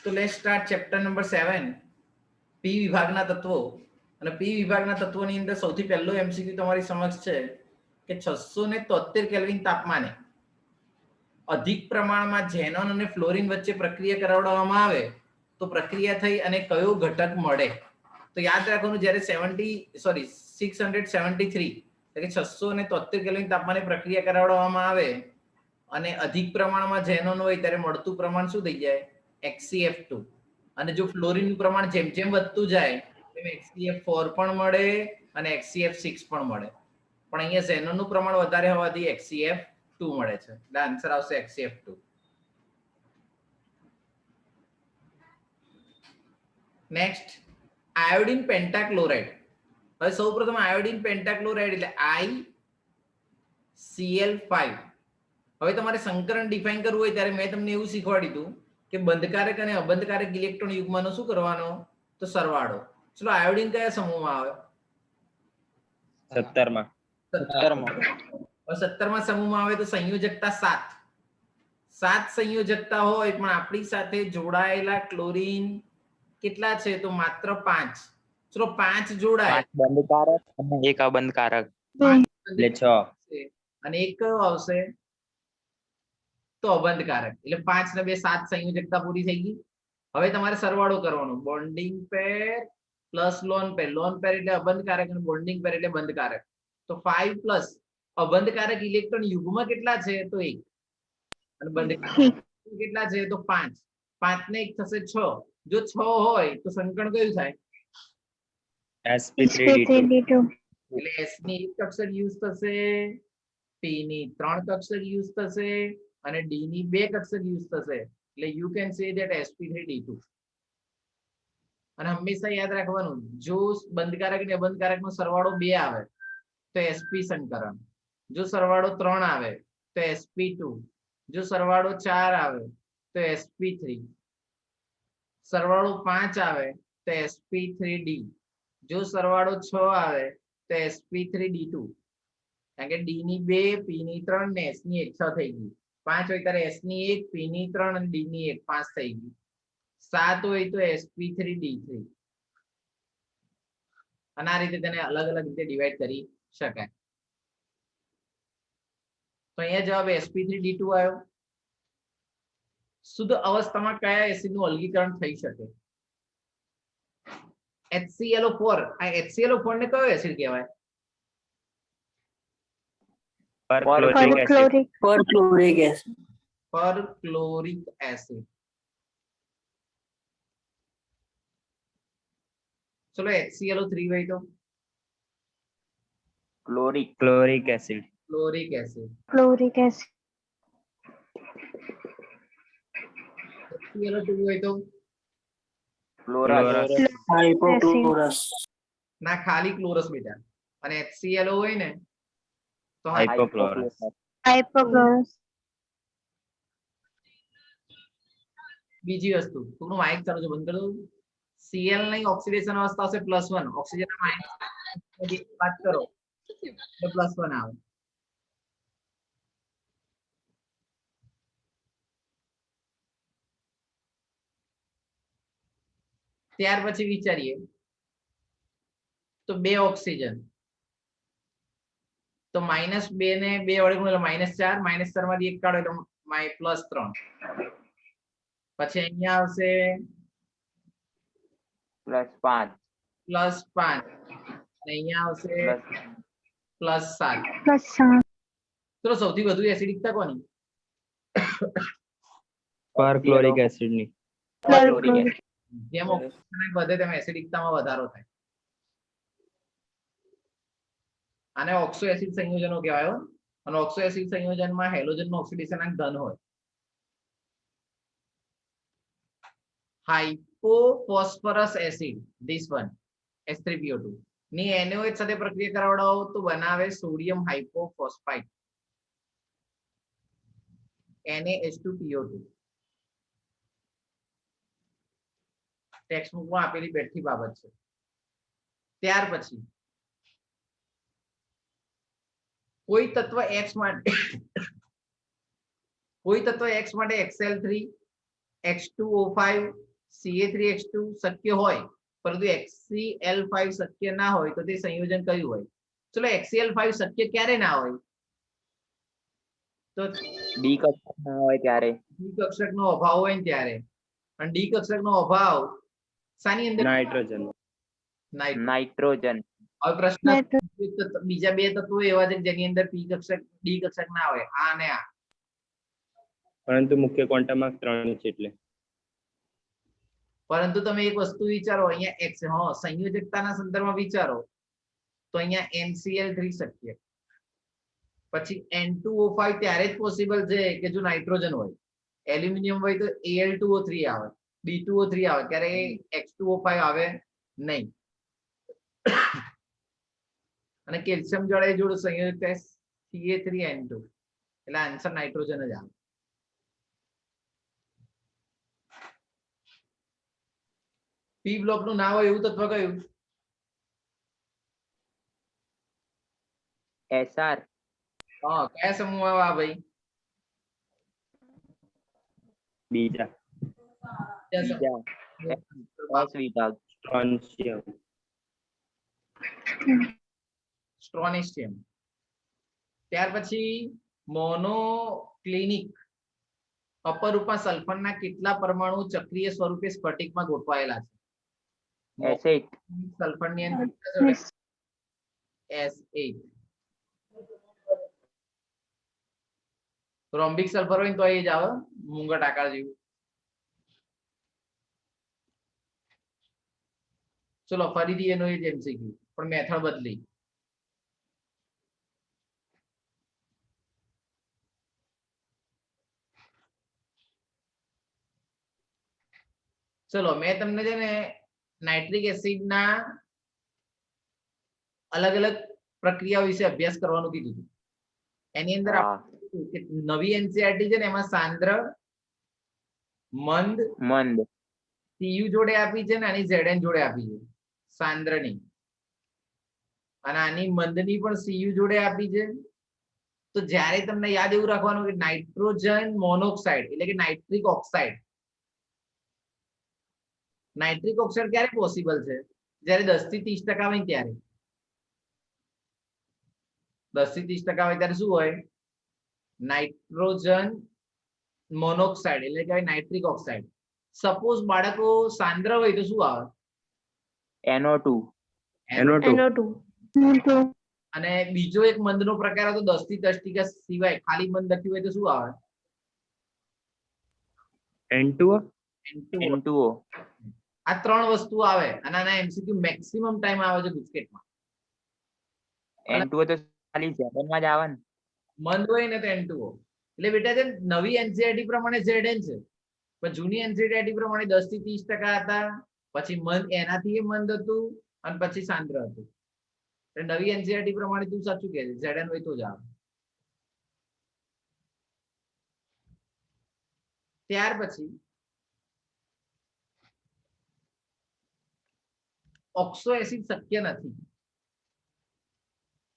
તો let's start chapter number 7 પી વિભાગના તત્વો. અને પી વિભાગના તત્વોની અંદર સૌથી પહેલો એમસીક્યુ તમારી સમક્ષ છે કે 673 કેલ્વિન તાપમાને અધિક પ્રમાણમાં ઝેનોન અને ફ્લોરિન વચ્ચે પ્રક્રિયા કરાવવામાં આવે તો પ્રક્રિયા થઈ અને કયો ઘટક મળે. તો યાદ રાખવાનું, જ્યારે 673 એટલે કે 673 કેલ્વિન તાપમાને પ્રક્રિયા કરાવવામાં આવે અને અધિક પ્રમાણમાં ઝેનોન હોય ત્યારે મળતું પ્રમાણ શું થઈ જાય? HCF2. અને જો ફ્લોરિનનું પ્રમાણ જેમ જેમ વધતું જાય તેમ HCF4 પણ મળે અને HCF6 પણ મળે. પણ અહીંયા ઝેનોનનું પ્રમાણ વધારે હોવાથી HCF2 મળે છે. એટલે આન્સર આવશે HCF2. Next, iodine pentachloride. હવે સૌપ્રથમ આયોડિન પેન્ટાક્લોરાઇડ એટલે ICl5. હવે તમારે સંકરણ ડિફાઇન કરવું હોય ત્યારે મેં તમને એવું શીખવાડ્યું હતું કે બંધકારક અને અબંધકારક ઇલેક્ટ્રોન યુગ્મનો શું કરવાનો? તો સરવાળો. ચલો, આયોડિન કયા સમૂહમાં આવે? 17 17માં સમૂહમાં આવે તો સંયોજકતા 7 સંયોજકતા હોય, પણ આપણી સાથે જોડાયેલા ક્લોરીન કેટલા છે? તો માત્ર 5. ચલો, 5 જોડાય, 5 બંધકારક અને 1 અબંધકારક એટલે 6. અને એક કયો આવશે? તો અબંધકારક. એટલે 5 ને 2 7 સંયોજકતા પૂરી થઈ ગઈ. હવે તમારે સરવાળો કરવાનો. Bonding pair plus lone pair. Lone pair એટલે અબંધકારક અને બોન્ડિંગ પેર એટલે બંધકારક. તો 5 પ્લસ અબંધકારક ઇલેક્ટ્રોન યુગ્મ કેટલા છે? તો 1. અને બંધકારક કેટલા છે? તો 5. 5 ને 1 થશે 6. જો 6 હોય તો સંકરણ કયું થાય? sp3d2 એટલે S ની 1 કક્ષક યુઝ થશે, P ની 3 કક્ષક યુઝ થશે અને D ની 2 કક્ષક યુઝ થશે. એટલે you can say that sp3d2. અને હંમેશા યાદ રાખવાનું, જો બંધકારક અને અબંધકારકનો સરવાળો 2 આવે તો sp સંકરણ, જો સરવાળો 3 આવે તો sp2, જો સરવાળો 4 આવે તો sp3, સરવાળો 5 આવે તો sp3d, જો સરવાળો 6 આવે તો sp3d2. કારણ કે D ની 2, P ની 3 ને S ની 1 6 થઈ ગઈ. 5 હોય ત્યારે S ની 1, P ની 3 અને D ની 1 5 થઈ ગઈ. 7 હોય તો sp3d3. અને આ રીતે તેને અલગ અલગ રીતે ડિવાઈડ કરી શકાય. તો અહીંયા જવાબ sp3d2 આવ્યો. શુદ્ધ અવસ્થામાં કયા એસિડનું અલગીકરણ થઈ શકે? HClO4. આ HClO4 ને કયો એસિડ કહેવાય? પરક્લોરિક એસિડ. પરક્લોરિક એસિડ. ચલો, HClO3 હોય તો ક્લોરિક એસિડ. ક્લોરિક એસિડ. HClO2 હોય તો હાઇપોક્લોરસ. ના, ખાલી ક્લોરસ બેટા. અને HClO હોય ને તો હાઇપોક્લોરસ. બીજી વસ્તુ, થોડું માઇક ચાલુ છે, બંધ કરી દઉં. Cl ની ઓક્સિડેશન અવસ્થા હશે +1. ઓક્સિજન માઇનસ વાત કરો તો +1 આવે. ત્યાર પછી વિચારીએ તો 2 ઓક્સિજન, તો -2 ને 2 વડે ગુણો એટલે -4. -4 માંથી 1 કાઢો એટલે +3. પછી અહીંયા આવશે +5. +5 અને અહીંયા આવશે +7. ચલો, સૌથી વધુ એસિડિકતા કોની? પરક્લોરિક એસિડની. જેમ ઓક્સિજન વધે તેમ એસિડિકતામાં વધારો થાય. આને ઓક્સો એસિડ સંયોજનો કહેવાય. અને ઓક્સો એસિડ સંયોજનમાં હેલોજનનો ઓક્સિડેશન ધન હોય. હાઇપોફોસ્ફરસ એસિડ, ધીસ વન H3PO2 ની NaOH સાથે પ્રક્રિયા કરાવડાવો તો બનાવે સોડિયમ હાઇપોફોસ્ફાઇટ, NaH2PO2. ટેક્સ્ટબુકમાં આપેલી બેઠી બાબત છે. ત્યાર પછી કોઈ તત્વ X માટે Xl3, H2O5 CA3H2 શક્ય હોય પરંતુ HCl5 શક્ય ના હોય તો તે સંયોજન કયું હોય? ચલો HCl5 શક્ય ક્યારે ના હોય? તો ડી કક્ષક ના હોય ત્યારે. ડી કક્ષકનો અભાવ હોય ને ત્યારે. અને ડી કક્ષકનો અભાવ શાની અંદર? નાઇટ્રોજન. નાઇટ્રોજન. હવે પ્રશ્ન બીજા બે તત્વો એવા છે જેની અંદર પી કક્ષક ડી કક્ષક ના હોય, આ અને આ. પરંતુ મુખ્ય ક્વોન્ટમમાં 3 છે એટલે. પરંતુ તમે એક વસ્તુ વિચારો, અહીંયા સંયોજકતાના સંદર્ભમાં વિચારો તો અહીંયા NCl3 શક્ય, પછી N2O5 ત્યારે જ પોસિબલ છે કે જો નાઇટ્રોજન હોય. એલ્યુમિનિયમ હોય તો Al2O3 આવે, B2O3 આવે, ત્યારે H2O5 આવે નહીં. અને કેલ્શિયમ જોડે જોડે સંયોજકતા Ca3N2, એટલે આન્સર નાઇટ્રોજન જ આવે. પી બ્લોક નું ના હોય એવું તત્વ કયું? SR. હા, કયા સમૂહ આવે આ ભાઈ? બીજા. બીજા. S વિભાગ. સ્ટ્રોન્શિયમ. સ્ટ્રોનેશિયમ. ત્યાર પછી મોનોક્લિનિક અપરૂપમાં સલ્ફરના કેટલા પરમાણુ ચક્રીય સ્વરૂપે સ્ફટિકમાં ગોઠવાયેલા છે? S8. સલ્ફરની અંદર કેટલા જોડે? S8. રોમ્બિક સલ્ફર હોય તો એ જ આવે, મુંગટ આકાર જેવું. ચલો ફરીથી એનો એ જ MCQ, પણ મેથડ બદલી. ચલો મેં તમને છે ને નાઇટ્રિક એસિડ ના અલગ અલગ પ્રક્રિયા વિશે અભ્યાસ કરવાનું કીધું હતું. એની અંદર નવી એનસીઆરટી છે ને એમાં સાંદ્ર, મંદ CU જોડે આપી છે ને આની Zn જોડે આપી છે સાંદ્રની, અને આની મંદની પણ CU જોડે આપી છે. તો જ્યારે તમને યાદ એવું રાખવાનું કે નાઇટ્રોજન મોનોક્સાઇડ એટલે કે નાઇટ્રિક ઓક્સાઇડ, નાઇટ્રિક ઓક્સાઇડ ક્યારે પોસિબલ છે? જ્યારે 10 થી 30% હોય ત્યારે. 10 થી 30% હોય ત્યારે શું હોય? નાઇટ્રોજન મોનોક્સાઇડ એટલે કે નાઇટ્રિક ઓક્સાઇડ. સપોઝ બાળકો સાંદ્ર હોય તો શું આવે? NO2. અને બીજો એક મંદનો પ્રકાર હતો 10 થી 30% સિવાય ખાલી મંદ લખ્યું હોય તો શું આવે? N2O. આ ત્રણ વસ્તુ આવે અને આના MCQ મેક્સિમમ ટાઈમ આવે છે ગુજકેટમાં. N2O તો ખાલી Zn માં જ આવે ને. મંદ હોય ને તો N2O. એટલે બેટા છે નવી એનસીઆરટી પ્રમાણે Zn છે, પણ જૂની એનસીઆરટી પ્રમાણે 10 થી 30% હતા, પછી મંદ એનાથી એ મંદ હતું અને પછી સાંદ્ર હતું. એટલે નવી એનસીઆરટી પ્રમાણે તું સાચું કહે છે, Zn હોય તો જ આવે. ત્યાર પછી ઓક્સો એસિડ શક્ય નથી.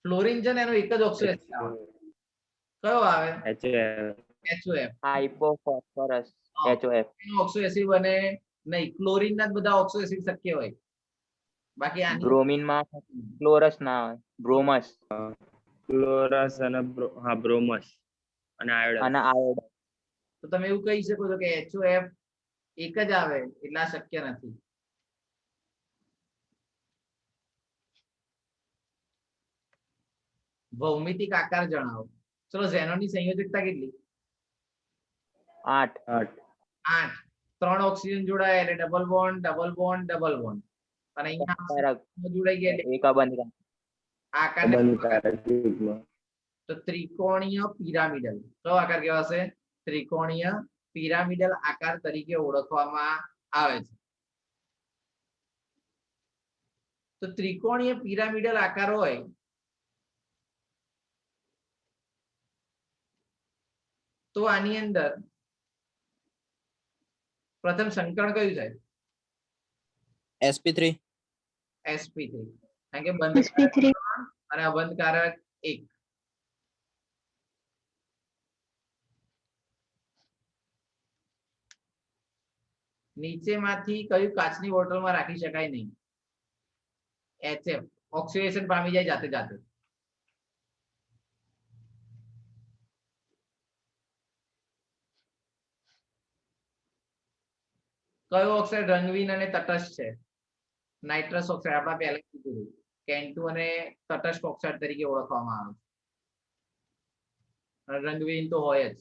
ફ્લોરિન છે ને એનો એક જ ઓક્સો એસિડ આવે. કયો આવે? HOF. હાઇપોફોસ્ફરસ. HOF. એનો ઓક્સો એસિડ બને નહીં. ક્લોરીન ના બધા ઓક્સો એસિડ શક્ય હોય. બાકી આની બ્રોમિન માં ક્લોરસ ના હોય, બ્રોમસ. ક્લોરસ અને બ્રોમસ અને આયોડસ. તો તમે એવું કહી શકો છો કે HOF એક જ આવે એટલે આ શક્ય નથી. ભૌમિતિક આકાર જણાવો. ચલો ઝેનોની સંયોજકતા કેટલી? 8. 3 ઓક્સિજન જોડાયા એટલે double bond double bond double bond, અને અહીંયા જોડાઈ ગયા એટલે એક અબંધ આકાર. તો ત્રિકોણીય પિરામિડલ કયો આકાર કહેવાશે? ત્રિકોણીય પિરામિડલ આકાર તરીકે ઓળખવામાં આવે છે. તો ત્રિકોણીય પિરામિડલ આકાર હોય તો આની અંદર પ્રથમ સંકરણ કયું થાય? sp3. કારણ કે બંધકારક અને અબંધકારક 1. નીચેમાંથી કયું કાચની બોટલમાં રાખી શકાય નહીં? HF ઓક્સિડેશન પામી જાય જાતે જાતે. કયો ઓક્સાઇડ રંગહીન અને તટસ્થ છે? Nitrous oxide. આપણે પહેલા કીધું N2 અને તટસ્થ ઓક્સાઇડ તરીકે ઓળખવામાં આવે છે. રંગહીન તો હોય જ.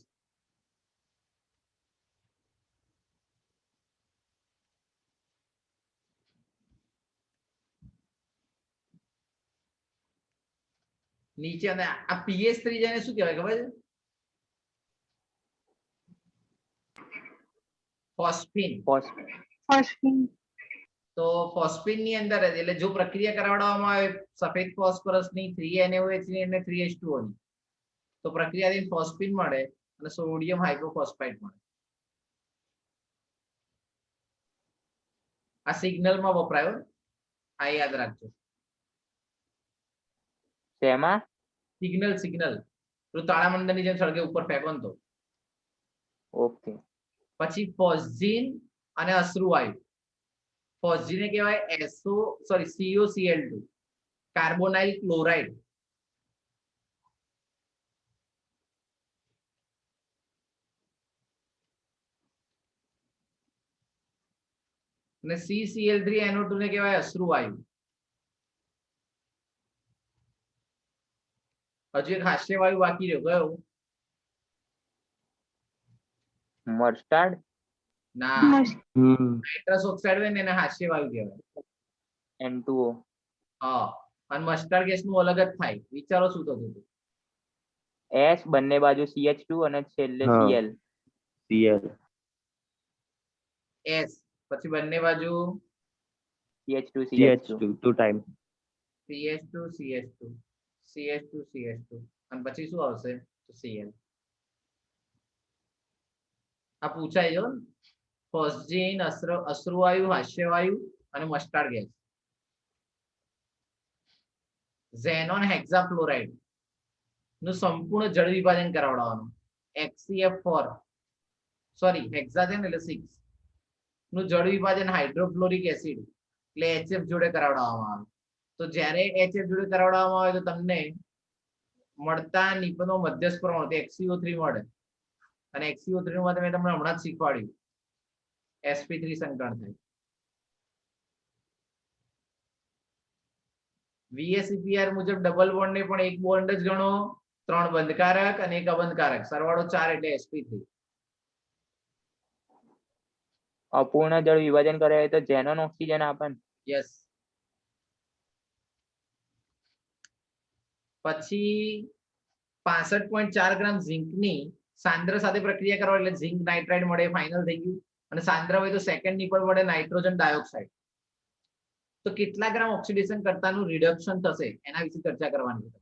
નીચે અને આ pH3 જેને શું કહેવાય ખબર છે? ફોસ્ફીન. તો ફોસ્ફીન ની અંદર જ, એટલે જો પ્રક્રિયા કરાવવામાં આવે સફેદ ફોસ્ફરસ ની 3NaOH ની અને 3H2O ની, તો પ્રક્રિયાથી ફોસ્ફીન મળે અને સોડિયમ હાઇડ્રોફોસ્ફાઇડ મળે. આ સિગ્નલમાં વપરાયો, આ યાદ રાખજો. શેમાં? સિગ્નલ તો તાળામંડળ ની જેમ સળગે ઉપર ફેંકો ને તો. ઓકે. પછી ફોસ્જીન અને અશ્રુવાયુ. ફોસ્જીન કહેવાય COCl2 કાર્બોનાઇલ ક્લોરાઇડ. અને CCl3NO2 ને કહેવાય અશ્રુવાયુ. હજુ એક હાસ્યવાયુ બાકી રહ્યો, કયો? મસ્ટાર્ડ. ના, નાઇટ્રસ ઓક્સાઇડ હોય ને એને હાસ્યવાયુ કહેવાય. N2O. હા, અને મસ્ટર્ડ ગેસ નું અલગ જ થાય. વિચારો શું થતું હતું? S બંને બાજુ CH2 અને છેલ્લે Cl. S પછી બંને બાજુ CH2 2 ટાઈમ. CH2 અને પછી શું આવશે? તો Cl. આ પૂછાય જો. ફોસ્જીન, અશ્રુવાયુ, હાસ્યવાયુ અને મસ્ટાર્ડ ગેસ. ઝેનોન હેક્સાફ્લોરાઇડ નું સંપૂર્ણ જળ વિભાજન કરાવડાવવાનું. HCF4 સોરી હેક્સા છે ને એટલે 6 નું જળ વિભાજન હાઇડ્રોફ્લોરિક એસિડ એટલે HF જોડે કરાવડાવવામાં આવે. તો જ્યારે HF જોડે કરાવડાવવામાં આવે તો તમને મળતા નિબંધો મધ્યસ્થ પ્રમાણ XCO3 મળે. અને XCO3 માં મેં તમને હમણાં જ શીખવાડ્યું sp3 સંકરણ થાય. VSEPR મુજબ ડબલ બોન્ડ ને પણ એક બોન્ડ જ ગણો, 3 બંધકારક અને એક અબંધકારક, સરવાળો 4 એટલે sp3. અપૂર્ણ જળ વિભાજન કરે તો ઝેનોન ઓક્સિજન આપે. યસ. પછી 65.4 ગ્રામ ઝિંકની સાંદ્ર સાથે પ્રક્રિયા કરવા એટલે ઝિંક નાઇટ્રાઇડ મળે, ફાઇનલ થઈ ગયું. અને સાંદ્ર હોય તો સેકન્ડ નિપલ વડે નાઇટ્રોજન ડાયોક્સાઇડ. તો કેટલા ગ્રામ ઓક્સિડેશન કરતાનું રિડક્શન થશે એના વિશે ચર્ચા કરવાની છે.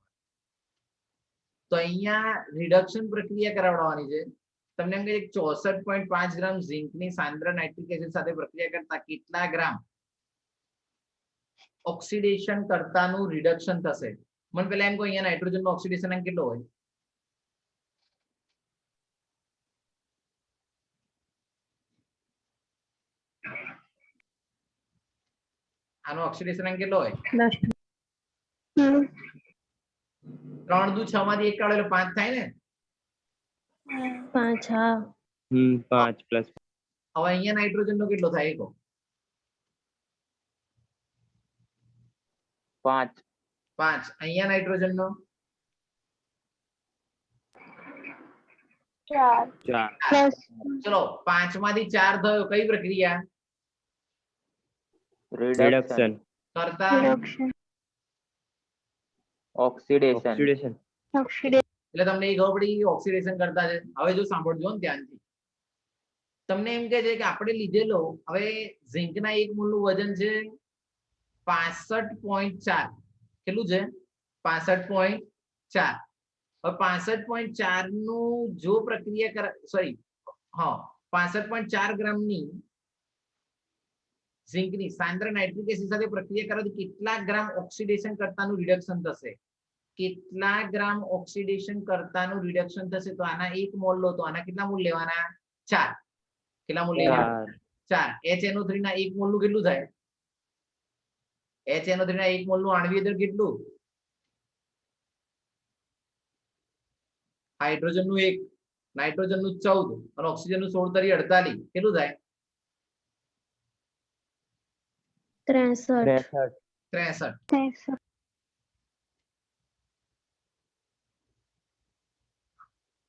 તો અહીંયા રિડક્શન પ્રક્રિયા કરાવવાની છે. તમને એમ કે 64.5 ગ્રામ ઝિંકની સાંદ્ર નાઇટ્રિક એસિડ સાથે પ્રક્રિયા કરતા કેટલા ગ્રામ ઓક્સિડેશન કરતાનું રિડક્શન થશે? મને પેલા એમ કહો અહીંયા નાઇટ્રોજન નો ઓક્સિડેશન અંક કેટલો હોય? આનો ઓક્સિડેશન અંક કેટલો હોય? 3 દુ 6 માંથી 1 કાઢો એટલે 5 થાય ને? 5. હા. 5 પ્લસ. હવે અહીંયા નાઇટ્રોજન નો કેટલો થાય? કહો. 5. અહીંયા નાઇટ્રોજન નો 4. ચલો 5 માંથી 4 થયો. કઈ પ્રક્રિયા? રિડક્શન. કરતા ઓક્સિડેશન. એટલે તમને એ ખબર પડી ઓક્સિડેશન કરતા છે. હવે જો સાંભળજો ને ધ્યાનથી. તમને એમ કહે છે કે આપણે લીધેલો, હવે ઝિંકના 1 મોલનું વજન છે 65.4. કેટલું છે? 65.4. હવે 65.4 નું જો પ્રક્રિયા સોરી 65.4 ગ્રામની ઝિંકની સાંદ્ર નાઇટ્રિક એસિડ સાથે પ્રક્રિયા કરવાથી કેટલા ગ્રામ ઓક્સિડેશન કરતાનું રિડક્શન થશે? કેટલા ગ્રામ ઓક્સિડેશન કરતાનું રિડક્શન થશે? તો આના 1 મોલ લો તો આના કેટલા મોલ લેવાના? 4. કેટલા મોલ લેવાના? 4 HNO3 ના 1 મોલ નું કેટલું થાય? HNO3 ના 1 મોલ નું આણ્વિક દળ કેટલું? હાઇડ્રોજન નું 1, નાઇટ્રોજન નું 14 અને ઓક્સિજન નું 16 તરી 48 કેટલું થાય? 63 63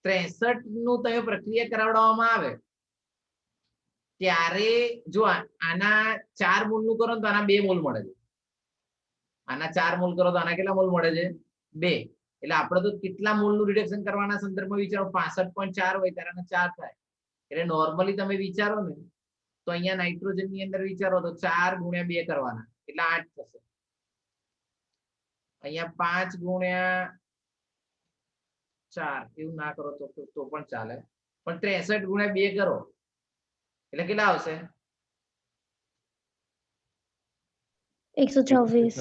63 નું તમે પ્રક્રિયા કરાવવામાં આવે ત્યારે જો આના 4 મોલ નું કરો તો આના 2 મોલ મળે છે. આના 4 મોલ કરો તો આના કેટલા મોલ મળે છે? 2. એટલે આપણે તો કેટલા મોલ નું રિડક્શન કરવાના સંદર્ભમાં વિચારો 65.4 હોય ત્યારે આના 4 થાય. એટલે નોર્મલી તમે વિચારો ને તો અહીંયા નાઇટ્રોજન ની અંદર વિચારો તો 4 ગુણ્યા 2 કરવાના એટલે 8 થશે. અહીંયા 5 ગુણ્યા 4 એવું ના કરો તો પણ ચાલે, પણ 63 ગુણ્યા 2 કરો એટલે કેટલા આવશે? 126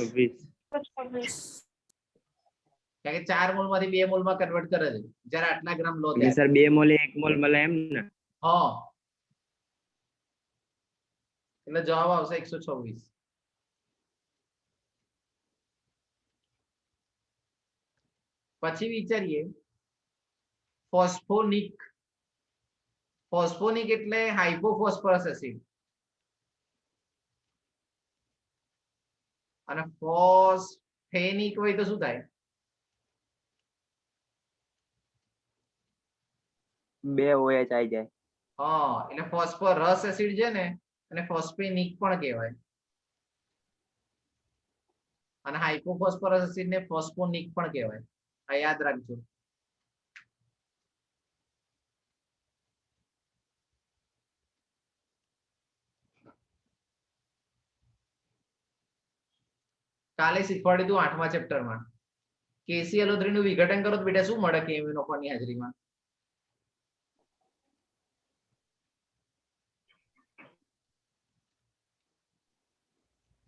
કારણ કે 4 મોલ માંથી 2 મોલ માં કન્વર્ટ કરે છે જ્યારે આટલા ગ્રામ લો એટલે સર 2 મોલે 1 મોલ મળે એમ ને? હા, એટલે જવાબ આવશે 126. પછી વિચારીએ ફોસ્ફોનિક. ફોસ્ફોનિક એટલે હાઇપોફોસ્ફરસ એસિડ અને ફોસ્ફેનિક હોય તો શું થાય? 2 OH આવી જાય. હા, એટલે ફોસ્ફરસ એસિડ છે ને અને ફોસ્ફેનિક પણ કહેવાય અને હાઇપોફોસ્ફરસ એસિડ ને ફોસ્ફોનિક પણ કહેવાય. આ યાદ રાખજો. કાલે શીખવાડ્યું હતું 8મા ચેપ્ટરમાં KClO3 નું વિઘટન કરો તો બેટા શું મળે KMnO4 ની હાજરીમાં?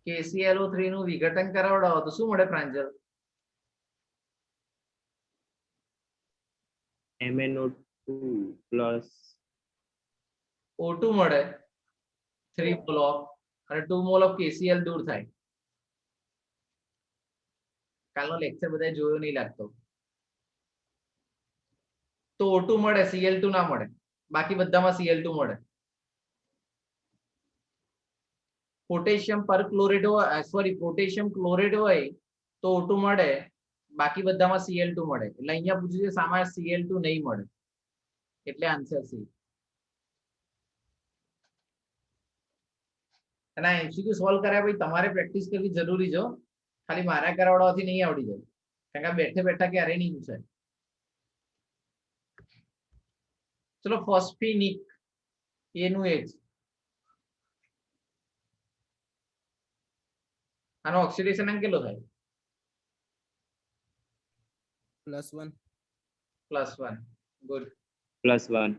KClO3 નું વિઘટન કરાવડાવો તો શું મળે પ્રાંજલ? MnO2 પ્લસ O2 મળે 3 મોલ ઓફ અને 2 મોલ ઓફ KCl દૂર થાય. કાલનો લેક્ચર બધાએ જોયો નહીં લાગતો. તો O2 મળે, Cl2 ના મળે, બાકી બધામાં Cl2 મળે. પોટેશિયમ પરક્લોરેટ હોય, સોરી પોટેશિયમ ક્લોરેટ હોય તો O2 મળે, બાકી બધામાં Cl2 મળે. એટલે અહીંયા પૂછ્યું છે સામાન્ય Cl2 નહીં મળે એટલે આન્સર C. અને આ MCQ સોલ્વ કર્યા પછી તમારે પ્રેક્ટિસ કરવી જરૂરી છે. ખાલી મારા કરાવડાવવાથી નહીં આવડી જાય, કારણ કે બેઠે બેઠા ક્યારે નહીં પૂછાય. ચલો ફોસ્ફેનિક એનું એ જ. આનો ઓક્સિડેશન અંક કેટલો થાય? +1 +1. ગુડ. +1.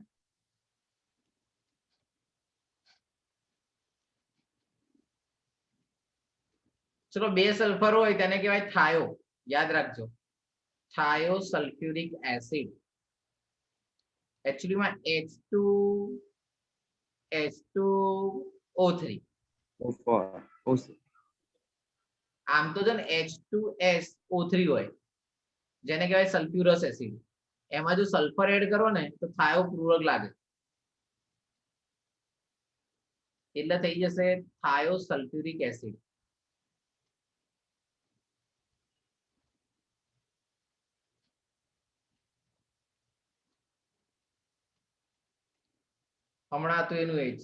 ચલો 2 સલ્ફર હોય તેને કહેવાય થાયો. યાદ રાખજો, થાયો સલ્ફ્યુરિક એસિડ. એકચ્યુઅલી માં H2O3. આમ તો છે ને H2SO3 હોય જેને કહેવાય સલ્ફ્યુરસ એસિડ. એમાં જો સલ્ફર એડ કરો ને તો થાયો પૂરક લાગે એટલે થઈ જશે થાયો સલ્ફ્યુરિક એસિડ. હમણાં તો એનું એ જ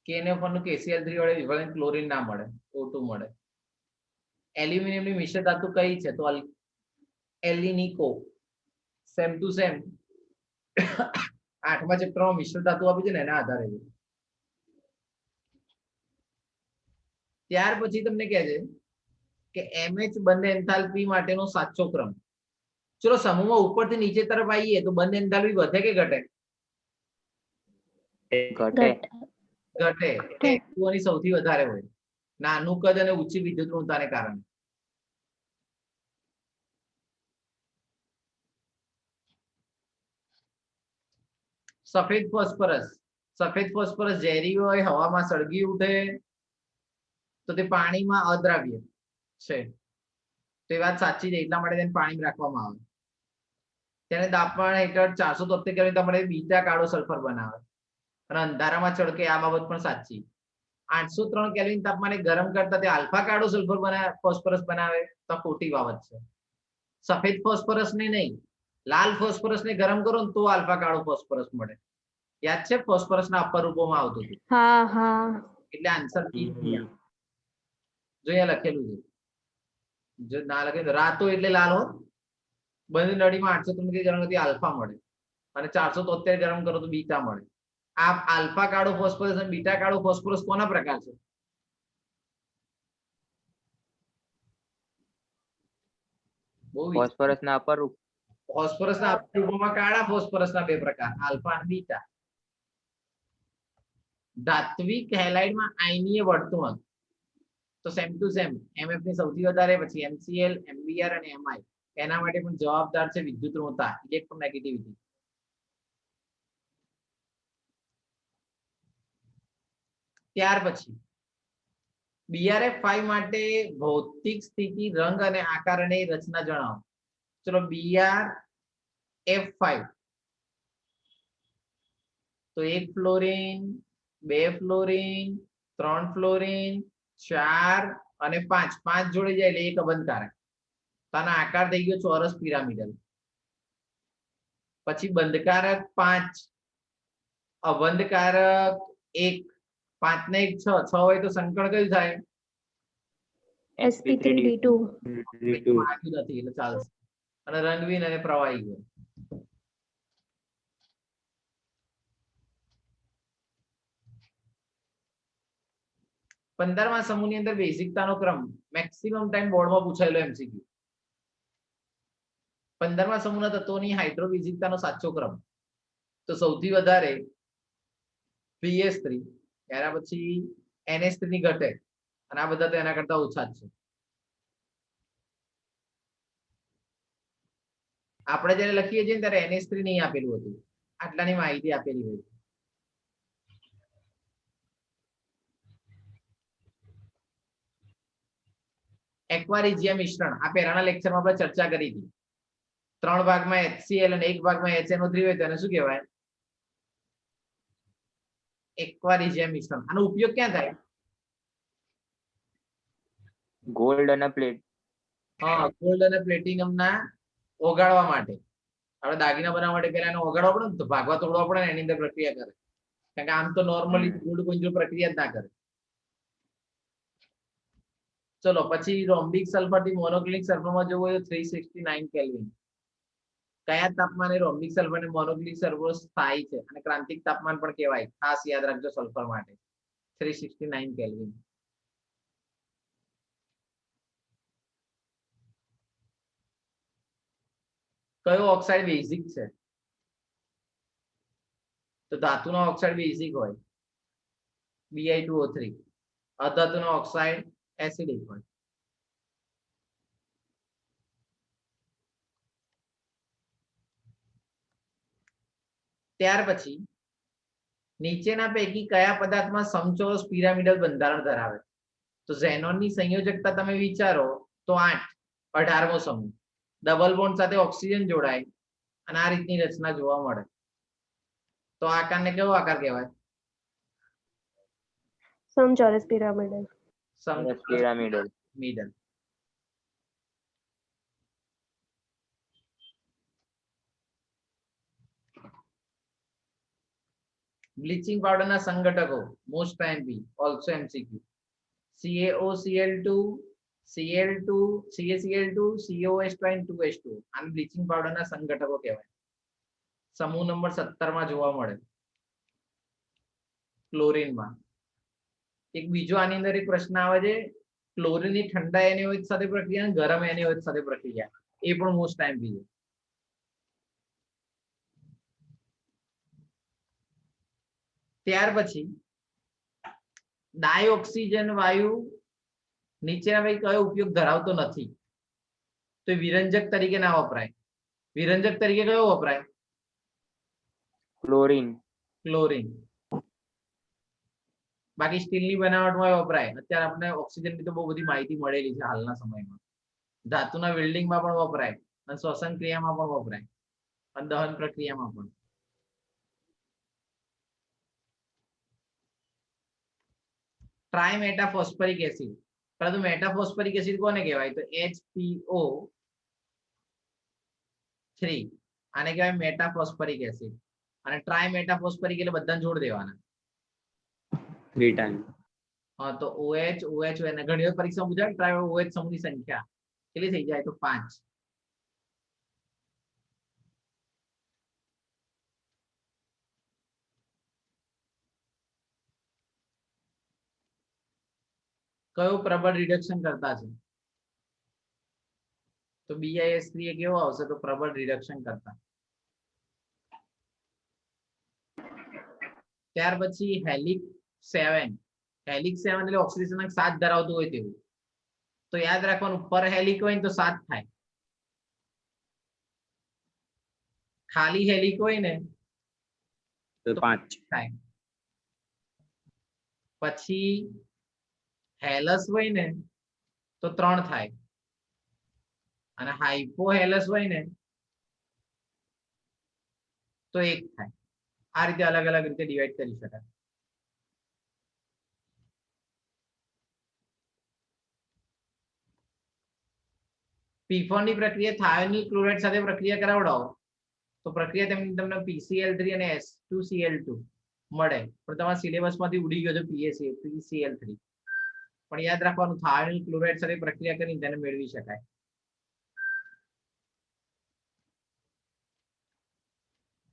KNO4 નું KCl3 વડે વિભાજન ક્લોરીન ના મળે, O2 મળે. એલ્યુમિનિયમની મિશ્ર ધાતુ કઈ છે? તો એલિનિકો. સેમ ટુ સેમ 8મા ચેપ્ટરમાં મિશ્ર ધાતુ આપી છે ને એના આધારે. ત્યાર પછી તમને કહે છે કે MH બંધ એન્થાલ્પી માટેનો સાચો ક્રમ. ચલો સમૂહમાં ઉપરથી નીચે તરફ આવીએ તો બંધ એન્થાલ્પી વધે કે ઘટે? ઘટે. ઘટે. H2O ની સૌથી વધારે હોય, નાનું કદ અને ઊંચી વિદ્યુત ઋણતાને કારણે. સફેદ ફોસ્ફરસ સફેદ ફોસ્ફરસ ઝેરી હોય, હવામાં સળગી ઉઠે તો તે પાણીમાં અદ્રાવ્ય છે. તો એ વાત સાચી છે, એટલા માટે તેને પાણીમાં રાખવામાં આવે. તેને તાપમાન હેઠળ 473 કેલ્વિન તાપમાને બીટા કાળો સલ્ફર બનાવે અને અંધારામાં ચળકે, આ બાબત પણ સાચી. 803 કેલ્વિન તાપમાને ગરમ કરતા તે આલ્ફા કાળો સલ્ફર ફોસ્ફરસ બનાવે તો ખોટી બાબત છે. સફેદ ફોસ્ફરસ ને નહીં, લાલ ફોસ્ફરસ ને ગરમ કરો ને તો આલ્ફા કાળો ફોસ્ફરસ મળે. યાદ છે? ફોસ્ફરસ ના અપર રૂપોમાં આવતું હતું. હા હા એટલે આન્સર ઈ જો અહીંયા લખેલું છે. જો ના લખે તો રાતો એટલે લાલ હોત. બંધ નળીમાં 803 ગરમ કરતી આલ્ફા મળે અને 473 ગરમ કરો તો બીટા મળે. આ આલ્ફા કાળો ફોસ્ફરસ અને બીટા કાળો ફોસ્ફરસ કોના પ્રકાર છે? બહુ ફોસ્ફરસ ના અપર રૂપ. ફોસ્ફરસ ના અપર રૂપોમાં કાળા ફોસ્ફરસ ના બે પ્રકાર, આલ્ફા અને બીટા. ધાત્વિક હેલાઇડમાં આયનીય વર્તણૂક તો સેમ ટુ સેમ એમએફ ની સૌથી વધારે, પછી એમસીએલ, એમબીઆર અને એમઆઈ. એના માટે પણ જવાબદાર છે વિદ્યુત ઋણતા, ઇલેક્ટ્રોનેગેટિવિટી. ત્યાર પછી BrF5 માટે ભૌતિક સ્થિતિ, રંગ અને આકાર અને રચના જણાવો. ચલો BrF5 તો 1 ફ્લોરિન, 2 ફ્લોરિન, 3 ફ્લોરિન, 4 અને 5. 5 જોડે જાય એટલે એક અબંધકારક. તો આનો આકાર થઈ ગયો ચોરસ પિરામિડલ. પછી બંધકારક 5, અબંધકારક 1, 5 ને 1 6. 6 હોય તો સંકળ કયું થાય? sp3d2 આવ્યું નથી એટલે ચાલશે. અને રંગહીન અને પ્રવાહી હોય. પંદરમા સમૂહની અંદર બેઝિકતાનો ક્રમ મેક્સિમમ ટાઈમ બોર્ડમાં પૂછાયેલો MCQ. 15મા સમૂહના તત્વોની હાઇડ્રોબેઝિકતાનો સાચો ક્રમ તો સૌથી વધારે PS3, એના પછી NH3 ની ઘટે અને આ બધા તો એના કરતા ઓછા જ છે. આપણે જ્યારે લખીએ છીએ ત્યારે NH3 નહીં આપેલું હતું, આટલાની માહિતી આપેલી હોય. એક્વારિજિયા મિશ્રણ આ પહેલાના લેક્ચરમાં આપણે ચર્ચા કરી હતી. 3 ભાગમાં HCl અને 1 ભાગમાં HNO3 હોય તો એને શું કહેવાય? એક્વારિજિયા મિશ્રણ. આનો ઉપયોગ ક્યાં થાય? ગોલ્ડ અને પ્લેટ. હા, ગોલ્ડ અને પ્લેટિનમ ના ઓગાળવા માટે. આપણે દાગીના બનાવવા માટે પહેલા એને ઓગાળવા પડે ને, તો ભાગવા તોડવા પડે ને, એની અંદર પ્રક્રિયા કરે. કારણ કે આમ તો નોર્મલી ગોલ્ડ કોઈ જો પ્રક્રિયા જ ના કરે. ચલો પછી રોમ્બિક સલ્ફર થી મોનોક્લિનિક સલ્ફરમાં જવું હોય તો 369 કેલ્વિન. કયા તાપમાને રોમ્બિક સલ્ફર અને મોનોક્લિનિક સલ્ફર સ્થાયી છે અને ક્રાંતિક તાપમાન પણ કહેવાય? ખાસ યાદ રાખજો સલ્ફર માટે 369 કેલ્વિન. કયો ઓક્સાઇડ બેઝિક છે? તો ધાતુનો ઓક્સાઇડ બેઝિક હોય Bi2O3. અધાતુનો ઓક્સાઇડ એસિડિક હોય. ત્યાર પછી નીચેના પૈકી કયા પદાર્થમાં સમચોરસ પિરામિડલ બંધારણ ધરાવે? તો ઝેનોનની સંયોજકતા તમે વિચારો તો 8, 18મો સમૂહ. ડબલ બોન્ડ સાથે ઓક્સિજન જોડાય અને આ રીતની રચના જોવા મળે. તો આ આકારને કેવો આકાર કહેવાય? સમચોરસ પિરામિડલ. સમચોરસ પિરામિડલ. મિડલ. બ્લીચિંગ પાવડરના સંઘટકો most MP also MCQ. CaOCl2, Cl2, CaCl2, COH2 and 2H2. આને બ્લીચિંગ પાવડરના સંઘટકો કહેવાય. સમૂહ નંબર 17 માં જોવા મળે ક્લોરીનમાં. એક બીજો આની અંદર એક પ્રશ્ન આવે છે, ક્લોરીનની ઠંડા એનએઓએચ સાથે પ્રક્રિયા અને ગરમ એનએઓએચ સાથે પ્રક્રિયા. એ પણ મોસ્ટ એમપી છે. ત્યાર પછી ડાયોક્સિજન વાયુ નીચેના પૈકી કયો ઉપયોગ ધરાવતો નથી? તો વિરંજક તરીકે ના વપરાય. વિરંજક તરીકે કયો વપરાય? ક્લોરીન. ક્લોરીન. બાકી સ્ટીલની બનાવટમાં વપરાય. અત્યારે આપણે ઓક્સિજનની તો બહુ બધી માહિતી મળેલી છે હાલના સમયમાં. ધાતુના વેલ્ડિંગમાં પણ વપરાય અને શ્વસન ક્રિયામાં પણ વપરાય અને દહન પ્રક્રિયામાં પણ. ટ્રાયમેટાફોસ્ફરિક એસિડ, પરંતુ મેટાફોસ્ફરિક એસિડ કોને કહેવાય? તો HPO3 આને કહેવાય મેટાફોસ્ફરિક એસિડ. અને ટ્રાયમેટાફોસ્ફરિક એટલે બધાને જોડ દેવાના. 3 times. હા, તો OH અને ઘણી વાર પરીક્ષામાં પૂછાય ટ્રાય OH સમૂહની સંખ્યા કેટલી થઈ જાય? તો 5. કયો પ્રબળ રિડક્શન કરતા છે? તો BiS3 એ કેવો આવશે? તો પ્રબળ રિડક્શન કરતા. ત્યાર પછી હેલિક્સ 7. હેલિક્સ 7 એટલે ઓક્સિડેશન અંક 7 ધરાવતું હોય તેવું. તો યાદ રાખવાનું, પર હેલિક હોય ને તો 7 થાય, ખાલી હેલિક હોય ને તો 5 થાય. પછી હેલસ હોય ને તો 3 થાય, અને હાઇપોહેલસ હોય ને તો 1 થાય. આ રીતે અલગ અલગ રીતે ડિવાઈડ કરી શકાય. P4 ની પ્રક્રિયા થાયોનિલ ક્લોરાઇડ સાથે પ્રક્રિયા કરાવડાવો તો પ્રક્રિયા તમને PCl3 અને S2Cl2 મળે. પણ તમારા સિલેબસમાંથી ઉડી ગયો છે PCl3. પણ યાદ રાખવાનું, થાયોનિલ ક્લોરાઇડ સાથે પ્રક્રિયા કરીને તેને મેળવી શકાય.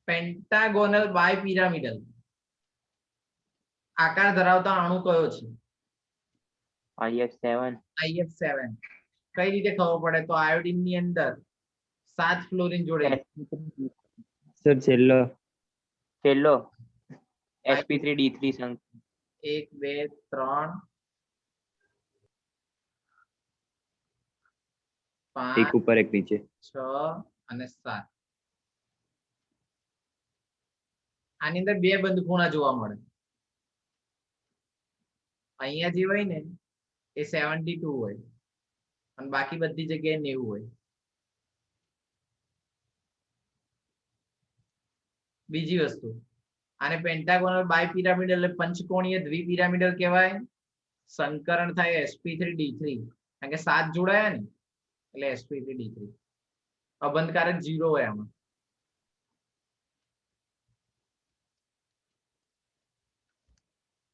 પેન્ટાગોનલ બાયપિરામિડલ આકાર ધરાવતા અણુ કયો છે? IF7. IF7. કઈ રીતે ખબર પડે? તો આયોડિન ની અંદર 7 ફ્લોરિન જોડે. સર છેલ્લો sp3d3 સંક 1 2 3 એક 5 ઉપર એક નીચે. 6 અને 7. આની અંદર 2 બંધખૂણા જોવા મળે. અહીંયા જે હોય ને એ 72 હોય અને બાકી બધી જગ્યાએ 90 હોય. બીજી વસ્તુ, આને પેન્ટાગોનલ બાયપિરામિડલ એટલે પંચકોણીય દ્વિપિરામિડલ કહેવાય. સંકરણ થાય sp3d3, કારણ કે 7 જોડાયા ને એટલે sp3d3. અબંધકારક 0 હોય આમાં.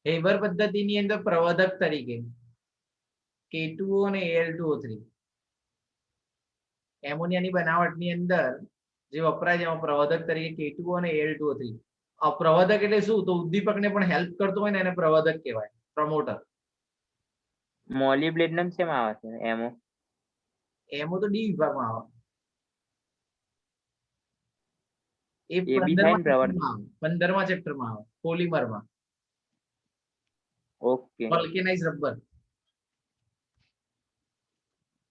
હેબર પદ્ધતિની અંદર પ્રવર્ધક તરીકે K2O અને Al2O3. એમોનિયાની બનાવટની અંદર જે વપરાય છે એમાં પ્રવર્ધક તરીકે K2O અને Al2O3. પ્રવર્ધક એટલે શું? તો ઉદ્દીપકને પણ હેલ્પ કરતો હોય ને એને પ્રવર્ધક કહેવાય, પ્રમોટર. મોલિબ્ડેનમ શેમાં આવે છે? એમો તો ડી વિભાગમાં આવે. એ એ બી થાય ને પ્રવર્ધક? 15મા ચેપ્ટરમાં આવે, પોલિમરમાં. ઓકે. વલ્કેનાઇઝ રબર.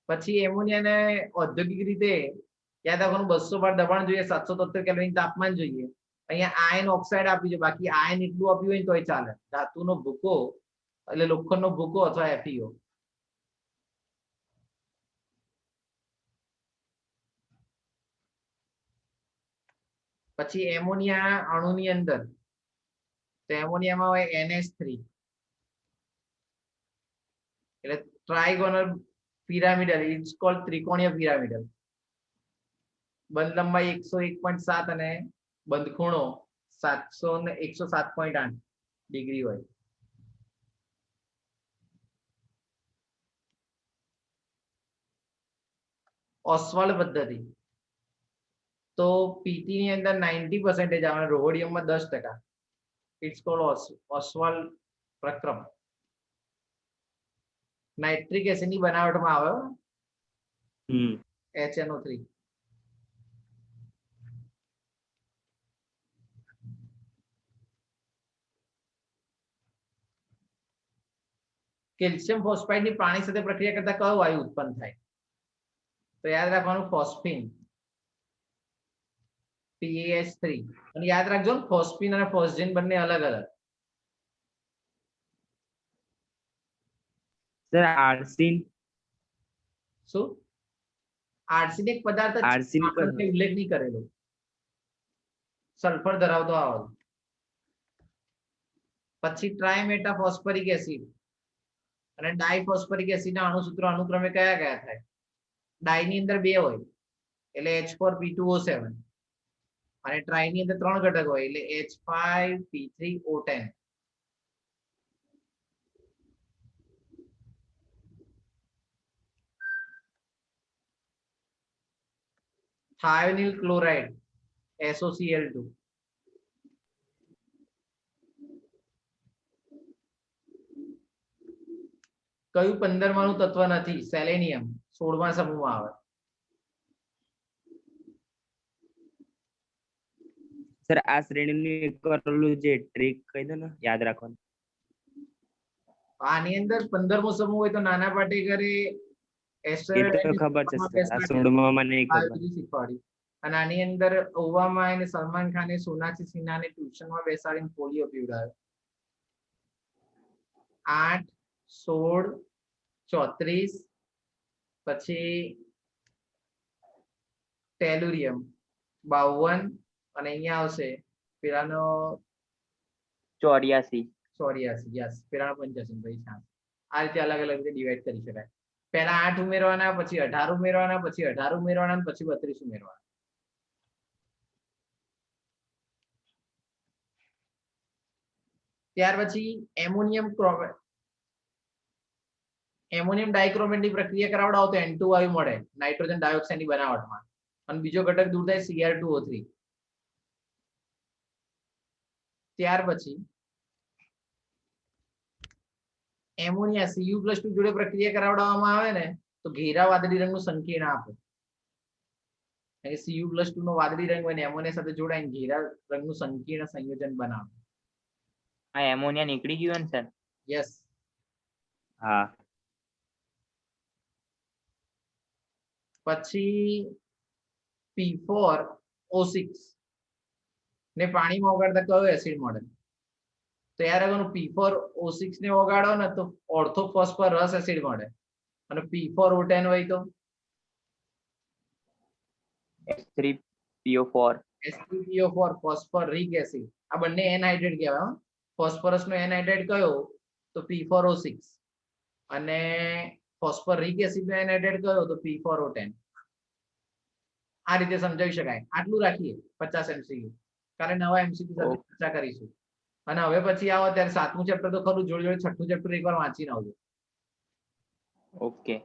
પછી એમોનિયાને ઔદ્યોગિક રીતે યાદ રાખવાનું, 200 bar દબાણ જોઈએ, 773 કેલ્વિન તાપમાન જોઈએ. અહીંયા આયન ઓક્સાઇડ આપ્યું છે, બાકી આયન એટલું આપ્યું હોય તોય ચાલે. ધાતુનો ભૂકો એટલે લોખંડનો ભૂકો અથવા FeO. પછી એમોનિયા અણુની અંદર, તો એમોનિયામાં હોય NH3 એટલે ટ્રાયગોનલ પિરામિડલ, ઇટ્સ કોલ્ડ ત્રિકોણીય પિરામિડલ. બંધ લંબાઈ 101.7 અને બંધ ખૂણો 107.8 ડિગ્રી હોય. ઓસ્વાલ્ડ પદ્ધતિ તો પીટી ની અંદર 90% આવે, રોહોડિયમમાં 10%. ઇટ્સ કોલ્ડ ઓસ્વાલ્ડ પ્રક્રમ. નાઇટ્રિક એસિડ ની બનાવટમાં આવે HNO3. કેલ્શિયમ ફોસ્ફાઇડ ની પાણી સાથે પ્રક્રિયા કરતા કયો વાયુ ઉત્પન્ન થાય? તો યાદ રાખવાનું, ફોસ્ફિન, PaH3. અને યાદ રાખજો, ફોસ્ફિન અને ફોસ્જેન બંને અલગ અલગ. સર આર્સિન શું આર્સેનિક પદાર્થ જ છે, આર્સેનિક આપણે કંઈ ઉલ્લેખ નહીં કરેલો. સલ્ફર ધરાવતો આવો. પછી ટ્રાયમેટાફોસ્ફરિક એસિડ અને ડાયફોસ્ફરિક એસિડ ના અણુસૂત્રો અનુક્રમે કયા કયા થાય? ડાય ની અંદર 2 હોય એટલે H4P2O7 અને ટ્રાય ની અંદર 3 ઘટક હોય એટલે H5P3O10. Thionyl chloride SOCl2. કયું 15માનું તત્વ નથી? સેલેનિયમ 16મા સમૂહમાં આવે. સર આ શ્રેણીનું કરેલું જે ટ્રીક કહી દો ને યાદ રાખવાનું. આની અંદર 15મો સમૂહ હોય તો નાના પાટેકરે એ તો ખબર છે સર, આ 16માં નહીં ખબર. શીખવાડ્યું. અને આની અંદર ઓબામા અને સલમાન ખાને સોનાક્ષી સિન્હાને ટ્યુશનમાં બેસાડીને પોલિયો પીવડાવ્યો. 8, 16, 34 પછી ટેલુરિયમ 52 અને અહીંયા આવશે પેલાનો 84. 84. યસ, પેલાનો 85 ભાઈ. આ રીતે અલગ અલગ રીતે ડિવાઈડ કરી શકાય. પહેલા 8 ઉમેરવાના, પછી 18 ઉમેરવાના, પછી 18 ઉમેરવાના, પછી 32 ઉમેરવાના. ત્યાર પછી એમોનિયમ ડાઇક્રોમેટ ની પ્રક્રિયા કરાવડાવો તો N2 વાયુ મળે નાઇટ્રોજન ડાયોક્સાઇડ ની બનાવટમાં, અને બીજો ઘટક દૂર થાય Cr2O3. ત્યાર પછી એમોનિયા Cu+2 જોડે પ્રક્રિયા કરાવડાવવામાં આવે ને તો ઘેરા વાદળી રંગનું સંકીર્ણ આપે. Cu+2 નો વાદળી રંગ હોય ને એમોનિયા સાથે જોડાઈને ઘેરા રંગનું સંકીર્ણ સંયોજન બનાવે. આ એમોનિયા નીકળી ગયું ને સર? યસ. હા પછી P4O6 ને પાણીમાં ઓગાળતા કયો એસિડ મળે? તો યાર અગર P4O6 ને ઓગાળો ને તો ઓર્થોફોસ્ફરસ એસિડ મળે, અને P4O10 હોય તો H3PO4. H3PO4 phosphoric acid. આ બંને એનહાઇડ્રેટ કહેવાય. ફોસ્ફરસ નો એનહાઇડ્રેટ કયો તો P4O6, અને ફોસ્ફરિક એસિડ નો એનહાઇડ્રેટ કયો તો P4O10. આ રીતે સમજાવી શકાય. આટલું રાખીએ 50 MCQ, કારણ નવા MCQ સાથે ચર્ચા કરીશું. અને હવે પછી આવો ત્યારે 7મું ચેપ્ટર તો ખરું, જોડે જોડે 6ઠું ચેપ્ટર એકવાર વાંચીને આવજો. ઓકે.